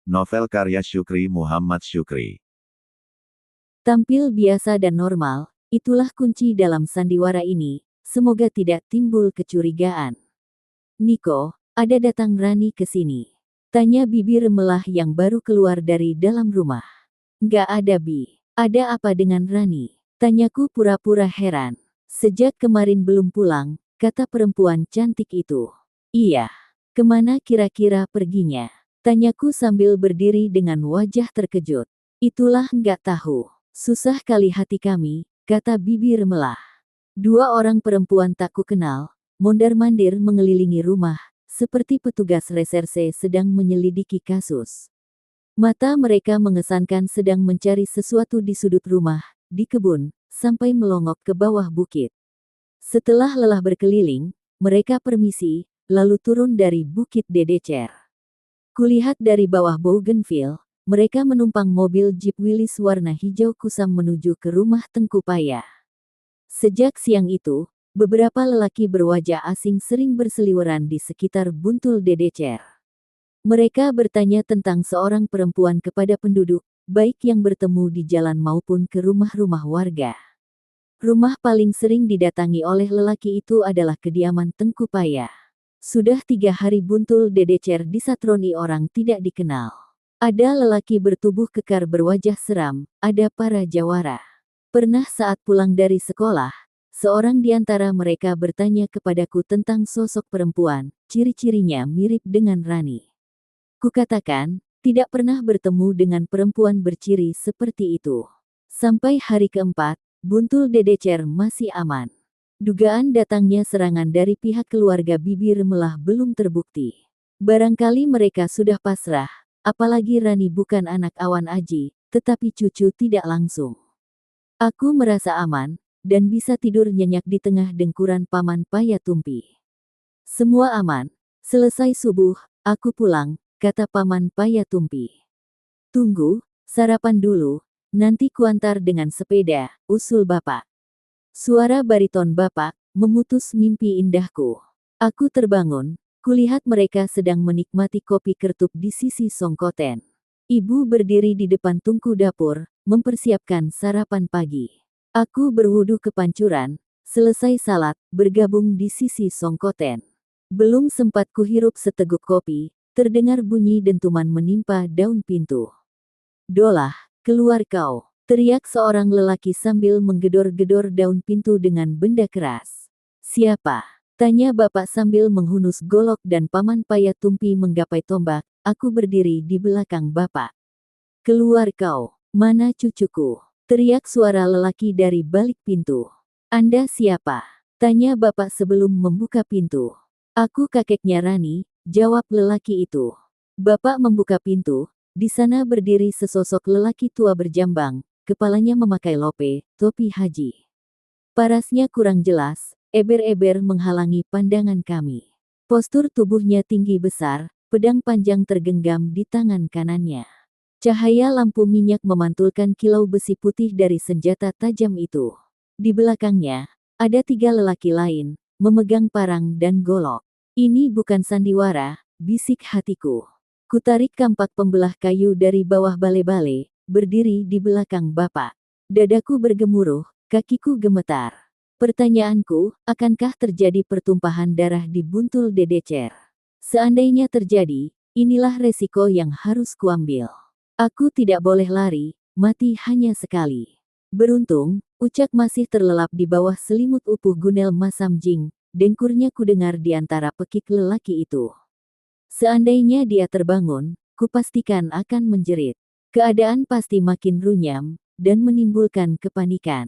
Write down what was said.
Novel karya Syukri Muhammad Syukri. Tampil biasa dan normal, itulah kunci dalam sandiwara ini, semoga tidak timbul kecurigaan. Niko, ada datang Rani ke sini? Tanya bibir melah yang baru keluar dari dalam rumah. Nggak ada Bi. Ada apa dengan Rani? Tanyaku pura-pura heran. Sejak kemarin belum pulang, kata perempuan cantik itu. Iya. Kemana kira-kira perginya? Tanyaku sambil berdiri dengan wajah terkejut. Itulah nggak tahu. Susah kali hati kami, kata bibir melah. Dua orang perempuan tak kukenal, mondar-mandir mengelilingi rumah, seperti petugas reserse sedang menyelidiki kasus. Mata mereka mengesankan sedang mencari sesuatu di sudut rumah, di kebun, sampai melongok ke bawah bukit. Setelah lelah berkeliling, mereka permisi, lalu turun dari Bukit Dedecer. Kulihat dari bawah Bougainville, mereka menumpang mobil Jeep Willys warna hijau kusam menuju ke rumah Tengku Paya. Sejak siang itu, beberapa lelaki berwajah asing sering berseliweran di sekitar Buntul Dedecer. Mereka bertanya tentang seorang perempuan kepada penduduk, baik yang bertemu di jalan maupun ke rumah-rumah warga. Rumah paling sering didatangi oleh lelaki itu adalah kediaman Tengku Paya. Sudah 3 hari Buntul Dedecer disatroni orang tidak dikenal. Ada lelaki bertubuh kekar berwajah seram, ada para jawara. Pernah saat pulang dari sekolah, seorang di antara mereka bertanya kepadaku tentang sosok perempuan, ciri-cirinya mirip dengan Rani. Kukatakan, tidak pernah bertemu dengan perempuan berciri seperti itu. Sampai hari keempat, Buntul Dedecer masih aman. Dugaan datangnya serangan dari pihak keluarga bibir melah belum terbukti. Barangkali mereka sudah pasrah, apalagi Rani bukan anak Awan Aji, tetapi cucu tidak langsung. Aku merasa aman, dan bisa tidur nyenyak di tengah dengkuran Paman Paya Tumpi. Semua aman. Selesai subuh, aku pulang, kata Paman Paya Tumpi. Tunggu, sarapan dulu, nanti kuantar dengan sepeda, usul Bapak. Suara bariton Bapak memutus mimpi indahku. Aku terbangun, kulihat mereka sedang menikmati kopi kertup di sisi Songkoten. Ibu berdiri di depan tungku dapur, mempersiapkan sarapan pagi. Aku berwudu ke pancuran, selesai salat, bergabung di sisi Songkoten. Belum sempat kuhirup seteguk kopi, terdengar bunyi dentuman menimpa daun pintu. Dolah, keluar kau, teriak seorang lelaki sambil menggedor-gedor daun pintu dengan benda keras. Siapa? Tanya bapak sambil menghunus golok dan Paman Paya Tumpi menggapai tombak. Aku berdiri di belakang bapak. Keluar kau, mana cucuku? Teriak suara lelaki dari balik pintu. Anda siapa? Tanya bapak sebelum membuka pintu. Aku kakeknya Rani, jawab lelaki itu. Bapak membuka pintu, di sana berdiri sesosok lelaki tua berjambang, kepalanya memakai lope, topi haji. Parasnya kurang jelas, eber-eber menghalangi pandangan kami. Postur tubuhnya tinggi besar, pedang panjang tergenggam di tangan kanannya. Cahaya lampu minyak memantulkan kilau besi putih dari senjata tajam itu. Di belakangnya, ada 3 lelaki lain, memegang parang dan golok. Ini bukan sandiwara, bisik hatiku. Kutarik kampak pembelah kayu dari bawah bale-bale, berdiri di belakang bapak. Dadaku bergemuruh, kakiku gemetar. Pertanyaanku, akankah terjadi pertumpahan darah di Buntul Dedecer? Seandainya terjadi, inilah resiko yang harus kuambil. Aku tidak boleh lari, mati hanya sekali. Beruntung, Ucak masih terlelap di bawah selimut upuh Gunel Masam Jing, dengkurnya kudengar di antara pekik lelaki itu. Seandainya dia terbangun, kupastikan akan menjerit. Keadaan pasti makin runyam, dan menimbulkan kepanikan.